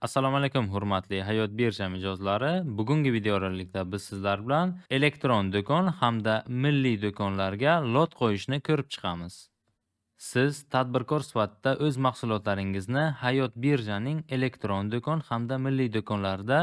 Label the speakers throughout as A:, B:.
A: Assalomu alaykum, hurmatli Hayot birja mijozlari. Bugungi videorolikda biz sizlar bilan elektron do'kon hamda milliy do'konlarga lot qo'yishni ko'rib chiqamiz. Siz tadbirkor sifatida o'z mahsulotlaringizni Hayot birjaning elektron do'kon hamda milliy do'konlarida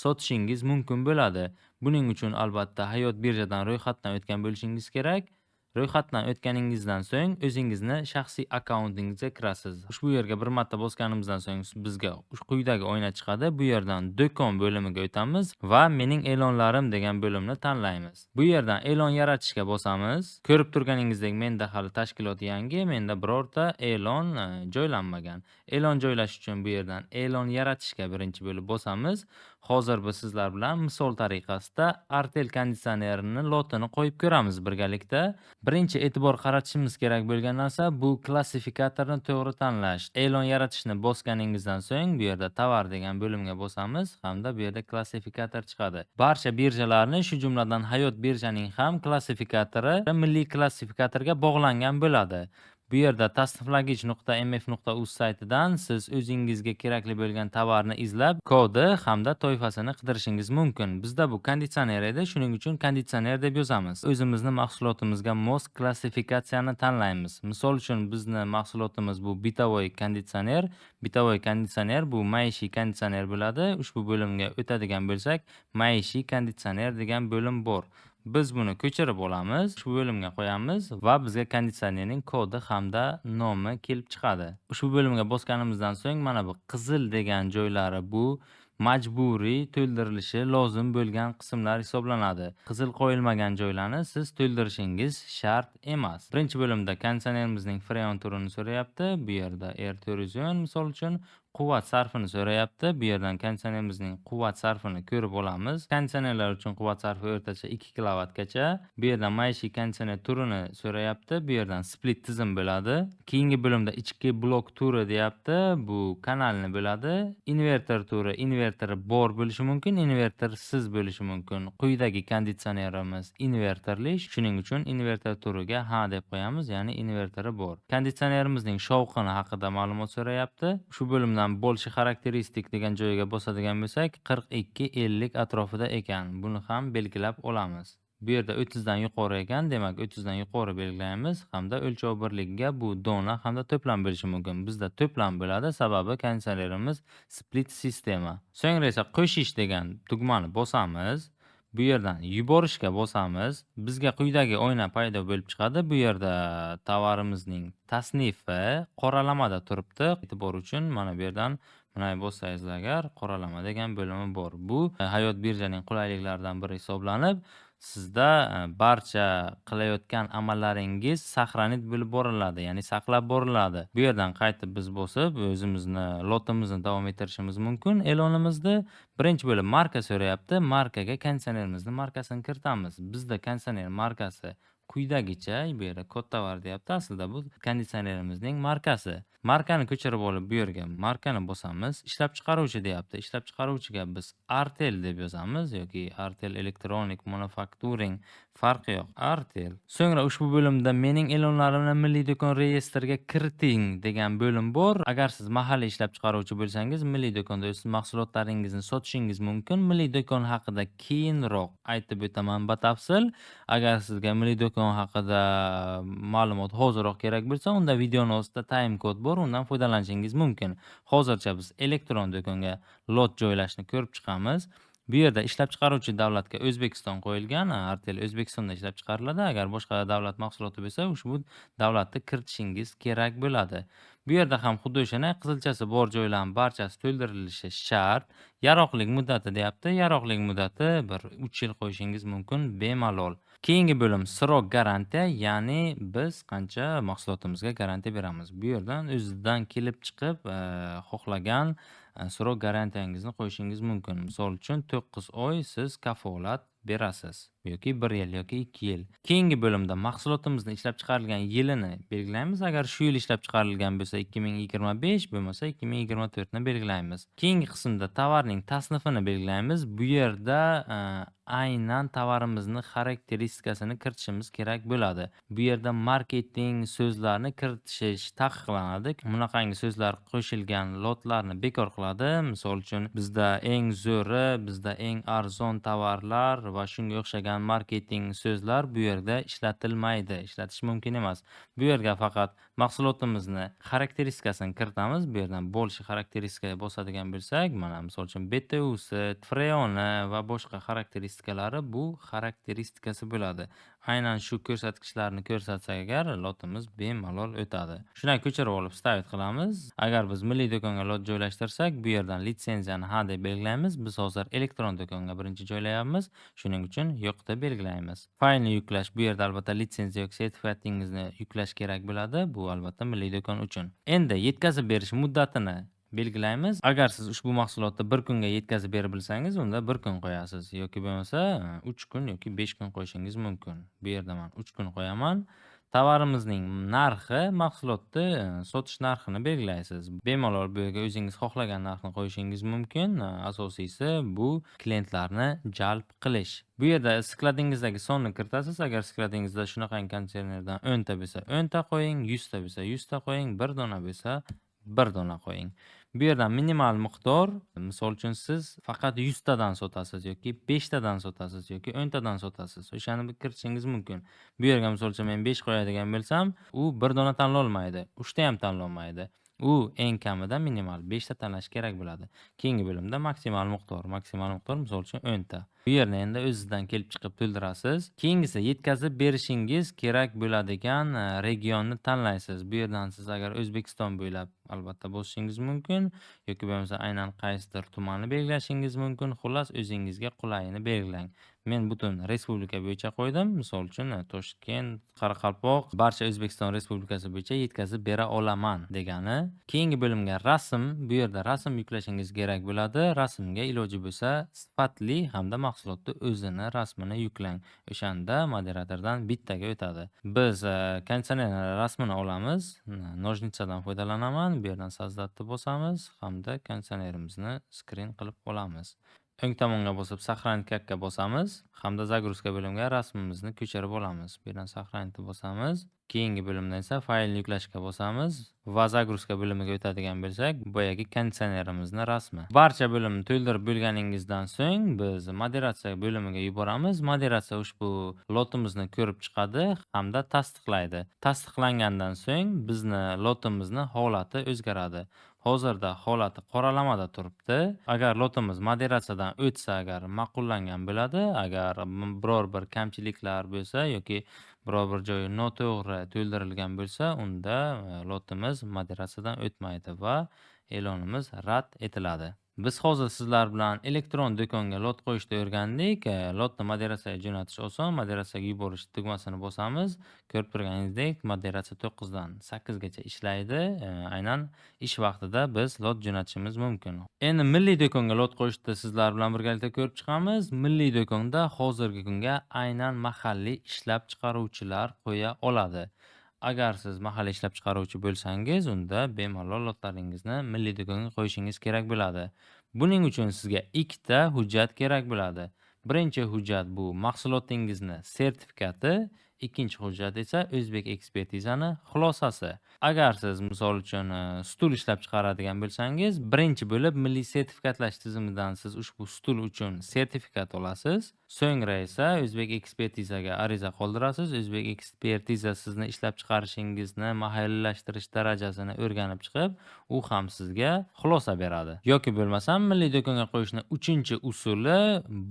A: sotishingiz mumkin bo'ladi. Buning uchun albatta Hayot birjadan ro'yxatdan o'tgan bo'lishingiz kerak. Ro'yxatdan o'tganingizdan so'ng o'zingizni shaxsiy akkauntingizga kirasiz. Ushbu yerga bir marta bosganimizdan so'ng bizga quyidagi oyna chiqadi. Bu yerdan do'kon bo'limiga o'tamiz va mening e'lonlarim degan bo'limni tanlaymiz. Bu yerdan e'lon yaratishga bosamiz. Ko'rib turganingizdek menda hali tashkilot yangi, menda birorta e'lon joylanmagan. E'lon joylash uchun bu yerdan e'lon yaratishga birinchi bo'lib bosamiz. Hozir biz sizlar bilan misol tariqasida Artel konditsionerini lotini qo'yib ko'ramiz birgalikda. Birinchi e'tibor qaratishimiz kerak bo'lgan narsa bu klassifikatorni to'g'ri tanlash. E'lon yaratishni bosganingizdan so'ng bu yerda tovar degan bo'limga bosamiz hamda bu yerda klassifikator chiqadi. Barcha birjalarni, shu jumladan Hayot birjaning ham klassifikatori milliy klassifikatorga bog'langan bo'ladi. Bu yerda tasniflagich.mf.uz saytidan siz o'zingizga kerakli bo'lgan tovarni izlab, kodi hamda toifasini qidirishingiz mumkin. Bizda bu konditsioner edi, shuning uchun konditsioner deb yozamiz. O'zimizni mahsulotimizga mos klassifikatsiyani tanlaymiz. Misol uchun bizni mahsulotimiz bu bitovoy konditsioner. Bitovoy konditsioner bu maishiy konditsioner bo'ladi. Ushbu bo'limga o'tadigan bo'lsak, maishiy konditsioner degan bo'lim bor. Biz buni ko'chirib olamiz, ushbu bo'limga qo'yamiz va bizga konditsionerning kodi hamda nomi kelib chiqadi. Ushbu bo'limga bosganimizdan so'ng mana bu qizil degan joylari bu majburiy to'ldirilishi lozim bo'lgan qismlar hisoblanadi. Qizil qo'yilmagan joylarni siz to'ldirishingiz shart emas. Birinchi bo'limda konditsionerimizning freon turini so'rayapti. Bu yerda R410 misol uchun quvvat sarfini so'rayapti. Bu yerdan konditsionerimizning quvvat sarfini ko'rib olamiz. Konditsionerlar uchun quvvat sarfi o'rtacha 2 kilovatgacha. Bu yerdan maishiy konditsioner turini so'rayapti. Bu yerdan split tizim bo'ladi. Keyingi bo'limda ichki blok turi deyapti. Bu kanalni bo'ladi. Inverter turi, inverteri bor bo'lishi mumkin, invertersiz bo'lishi mumkin. Quyidagi konditsionerimiz inverterli, shuning uchun inverter turiga ha deb qo'yamiz, ya'ni inverteri bor. Konditsionerimizning shovqini haqida ma'lumot so'rayapti. Shu bo'limdan bo'lishi xarakteristik degan joyiga bosadigan bo'lsak, 42-50 atrofida ekan. Buni ham belgilab olamiz. Bu yerda 30 dan yuqori ekan, demak 30 dan yuqori belgilaymiz hamda o'lchov birligiga bu dona hamda to'plam bo'lishi mumkin. Bizda to'plam bo'ladi, sababi konditsionerimiz split sistema. So'ngra esa qo'shish degan tugmani bosamiz. Bu yerdan yuborishga bosamiz. Bizga quyidagi oyna paydo bo'lib chiqadi. Bu yerda tovarimizning tasnifi qoralamada turibdi. E'tibor uchun mana bu yerdan mana bossangizlar agar qoralama degan bo'limi bor. Bu Hayot birjaning qulayliklaridan biri hisoblanib, sizda barcha qilayotgan amallaringiz saqlanib bo'lib boriladi, ya'ni saqlab boriladi. Bu yerdan qaytib biz bosib o'zimizni lotimizni davom ettirishimiz mumkin. E'lonimizni birinchi bo'lib marka so'rayapti. Markaga konditsionerimizning markasini kiritamiz. Bizda konditsioner markasi quyidagicha, bu yerda kod tovar deyapti. Aslida bu konditsionerimizning markasi. Markani ko'chirib olib bu yerga markani bosamiz. Ishlab chiqaruvchi deyapti. Ishlab chiqaruvchiga biz Artel deb yozamiz yoki Artel Electronic Manufacturing, farqi yo'q. Artel. So'ngra ushbu bo'limda mening e'lonlarimni milliy do'kon reyestriga kiriting degan bo'lim bor. Agar siz mahalliy ishlab chiqaruvchi bo'lsangiz, milliy do'konda o'z mahsulotlaringizni sotishingiz mumkin. Milliy do'kon haqida keyinroq aytib o'taman batafsil. Agar sizga milliy do'kon haqida ma'lumot hoziroq kerak bo'lsa, unda videoning ostida time kod bor, undan foydalanishingiz mumkin. Hozircha biz elektron do'konga lot joylashni ko'rib chiqamiz. Bu yerda ishlab chiqaruvchi davlatga O'zbekiston qo'yilgan. Artel O'zbekistonda ishlab chiqariladi. Agar boshqa davlat mahsuloti bo'lsa, ushbu davlatni kiritishingiz kerak bo'ladi. Bu yerda ham xuddi o'shana qizilchasi bor joylarning barchasi to'ldirilishi shart. Yaroqlik muddati deyapti. Yaroqlik muddati bir 3 yil qo'yishingiz mumkin bemalol. Keyingi bo'lim srok garantiya, ya'ni biz qancha mahsulotimizga garantiya beramiz. Bu yerdan o'zidan kelib chiqib, xohlagan srok garantiyangizni qo'yishingiz mumkin. Misol uchun 9 oy siz kafolat berasiz. yoki 1 yil yoki 2 yil. Keyingi bo'limda mahsulotimizni ishlab chiqarilgan yilini belgilaymiz. Agar shu yil ishlab chiqarilgan bo'lsa 2025, bo'lmasa 2024 ni belgilaymiz. Keyingi qismda tovarning tasnifini belgilaymiz. Bu yerda aynan tovarimizni xarakteristikasini kiritishimiz kerak bo'ladi. Bu yerda marketing so'zlarini kiritish taqiqlanadi. Bunaqangi so'zlar qo'shilgan lotlarni bekor qiladi. Misol uchun bizda eng zo'ri, bizda eng arzon tovarlar va shunga o'xshagan marketing so'zlar bu yerda ishlatilmaydi, ishlatish mumkin emas. Bu yerga faqat mahsulotimizni xarakteristikasini kiritamiz. Bu yerdan bo'lshi xarakteristikaga bosadigan bo'lsak, mana misol uchun BTUsi, freoni va boshqa xarakteristikalari bu xarakteristikasi bo'ladi. Aynan shu ko'rsatkichlarni ko'rsatsak agar lotimiz bemalol o'tadi. Shundan ko'chirib olib stavit qilamiz. Agar biz milliy do'konga lot joylashtirsak, bu yerdan litsenziyani ha deb belgilaymiz. Biz hozir elektron do'konga birinchi joylayapmiz. Shuning uchun yo'q deb belgilaymiz. Faylni yuklash, bu yerda albatta litsenziya yoki sertifikatingizni yuklash kerak bo'ladi. Bu albatta milliy do'kon uchun. Endi yetkazib berish muddatini belgilaymiz. Agar siz ushbu mahsulotni 1 kunga yetkazib bera bilsangiz, unda 1 kun qo'yasiz yoki bo'lmasa 3 kun yoki 5 kun qo'yishingiz mumkin. Bu yerda men 3 kun qo'yaman. Tovarimizning narxi, mahsulotni sotish narxini belgilaysiz. Bemalol bu yerga o'zingiz xohlagan narxni qo'yishingiz mumkin. Asosiysi bu klientlarni jalb qilish. Bu yerda skladingizdagi sonni kiritasiz. Agar skladingizda shunaqangi konteynerdan 10 ta bo'lsa 10 ta qo'ying, 100 ta bo'lsa 100 ta qo'ying, 1 dona bo'lsa 1 dona qo'ying. Bu yerdan minimal miqdor, misol uchun siz faqat 100 tadan sotasiz yoki 5 tadan sotasiz yoki 10 tadan sotasiz. O'shani kiritishingiz mumkin. Bu yerga misol uchun men 5 qo'yadigan bo'lsam, u 1 dona tanlolmaydi, 3 ta ham tanlolmaydi. U eng kamida minimal 5 ta tanlash kerak bo'ladi. Keyingi bo'limda maksimal miqdor misol uchun 10 ta. Bu yerni endi o'zingizdan kelib chiqib to'ldirasiz. Keyingisi yetkazib berishingiz kerak bo'ladigan regionni tanlaysiz. Bu yerdan siz agar O'zbekiston bo'ylab albatta bosishingiz mumkin yoki bo'lmasa aynan qaysidir tumanni belgilashingiz mumkin. Xullas o'zingizga qulayini belgilang. Men butun respublika bo'yicha qo'ydim. Misol uchun Toshkent, Qoraqalpoq, barcha O'zbekiston Respublikasi bo'yicha yetkazib bera olaman degani. Keyingi bo'limga rasm, bu yerda rasm yuklashingiz kerak bo'ladi. Rasmga iloji bo'lsa sifatli hamda mahsulotni o'zini rasmini yuklang. O'shanda moderatordan bittaga o'tadi. Biz konditsioner rasmini olamiz. Nojnitsadan foydalanaman. Bu yerdan sozdatni bosamiz hamda konditsionerimizni skrin qilib olamiz. O'ng tomonga bosib saqlanit kakka bosamiz hamda zagruzka bo'limiga rasmimizni ko'chirib olamiz. Bu yerdan saqlanitni bosamiz. Keyingi bo'limda esa faylni yuklashga bosamiz va zagruzka bo'limiga o'tadigan bo'lsak, boyagi konditsionerimizni rasmi. Barcha bo'limni to'ldirib bo'lganingizdan so'ng biz moderatsiya bo'limiga yuboramiz. Moderatsiya ushbu lotimizni ko'rib chiqadi hamda tasdiqlaydi. Tasdiqlangandan so'ng bizni lotimizni holati o'zgaradi. Hozirda holati qoralamada turibdi. Agar lotimiz moderatsiyadan o'tsa, agar ma'qullangan bo'ladi. Agar biror bir kamchiliklar bo'lsa yoki biror bir joyi noto'g'ri to'ldirilgan bo'lsa, unda lotimiz moderatsiyadan o'tmaydi va e'lonimiz rad etiladi. Biz hozir sizlar bilan elektron do'konga lot qo'yishni o'rgandik. Lotni moderatsiyaga jo'natish oson. Moderatsiyaga yuborish tugmasini bosamiz. Ko'rib turganingizdek, moderatsiya 9 dan 8 gacha ishlaydi. Aynan ish vaqtida biz lot jo'natishimiz mumkin. Endi milliy do'konga lot qo'yishni sizlar bilan birgalikda ko'rib chiqamiz. Milliy do'konda hozirgi kunga aynan mahalliy ishlab chiqaruvchilar qo'ya oladi. Agar siz mahalliy ishlab chiqaruvchi bo'lsangiz, unda bemalol lotlaringizni milliy do'konga qo'yishingiz kerak bo'ladi. Buning uchun sizga 2 ta hujjat kerak bo'ladi. Birinchi hujjat bu mahsulotingizni sertifikati, ikkinchi hujjat esa O'zbek ekspertizani xulosasi. Agar siz misol uchun stul ishlab chiqaradigan bo'lsangiz, birinchi bo'lib milliy sertifikatlash tizimidan siz ushbu stul uchun sertifikat olasiz. So'ngra esa O'zbek ekspertizaga ariza qoldirasiz. O'zbek ekspertiza sizni ishlab chiqarishingizni mahalliylashtirish darajasini o'rganib chiqib, u ham sizga xulosa beradi. Yoki bo'lmasam milliy do'konga qo'yishning 3-usuli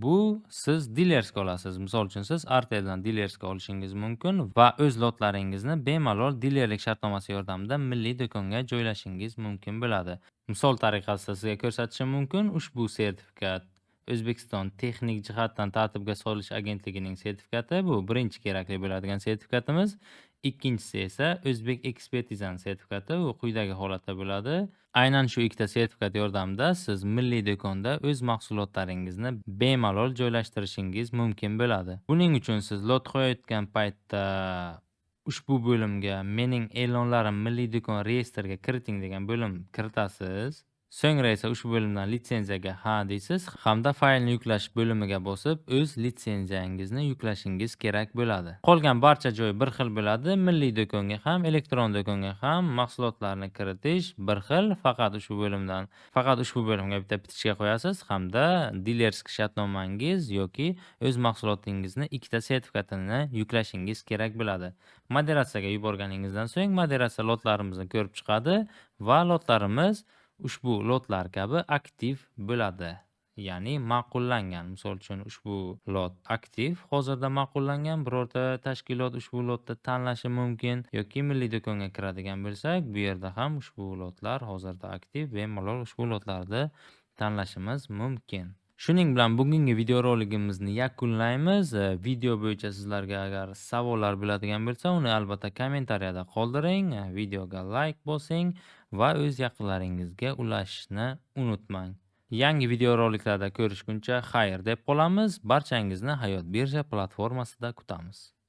A: bu siz dilerska olasiz. Misol uchun siz Arteldan dilerska olishingiz mumkin va o'z lotlaringizni bemalol dilerlik shartnomasi yordamida milliy do'konga joylashingiz mumkin bo'ladi. Misol tariqasida sizga ko'rsatishim mumkin. Ushbu sertifikat O'zbekiston texnik jihatdan tartibga solish agentligining sertifikati. Bu birinchi kerakli bo'ladigan sertifikatimiz. Ikkinchisi esa O'zbek ekspertizani sertifikati. U quyidagi holatda bo'ladi. Aynan shu ikkita sertifikat yordamida siz milliy do'konda o'z mahsulotlaringizni bemalol joylashtirishingiz mumkin bo'ladi. Buning uchun siz lot qo'yayotgan paytda ushbu bo'limga "Mening e'lonlarim milliy do'kon reyestriga kiriting" degan bo'lim kiritasiz. So'ngra esa ushbu bo'limdan litsenziyaga "Ha" deysiz hamda faylni yuklash bo'limiga bosib, o'z litsenziyangizni yuklashingiz kerak bo'ladi. Qolgan barcha joy bir xil bo'ladi. Milliy do'konga ham, elektron do'konga ham mahsulotlarni kiritish bir xil. Faqat ushbu bo'limga bitta bitishga qo'yasiz hamda dilerskiy shartnomangiz yoki o'z mahsulotingizni ikkita sertifikatini yuklashingiz kerak bo'ladi. Moderatsiyaga yuborganingizdan so'ng moderatsiya lotlarimizni ko'rib chiqadi va lotlarimiz ushbu lotlar kabi aktiv bo'ladi. Ya'ni ma'qullangan. Misol uchun ushbu lot aktiv, hozirda ma'qullangan. Birorta tashkilot ushbu lotda tanlashi mumkin yoki milliy do'konga kiradigan bo'lsak, bu yerda ham ushbu lotlar hozirda aktiv, bemalol ushbu lotlarni tanlashimiz mumkin. Shuning bilan bugungi videorolikimizni yakunlaymiz. Video bo'yicha sizlarga agar savollar bo'ladigan bo'lsa, uni albatta kommentariyada qoldiring. Videoga like bosing va o'z yaqinlaringizga ulashishni unutmang. Yangi videoroliklarda ko'rishguncha xayr deb qolamiz. Barchangizni Hayot birja platformasida kutamiz.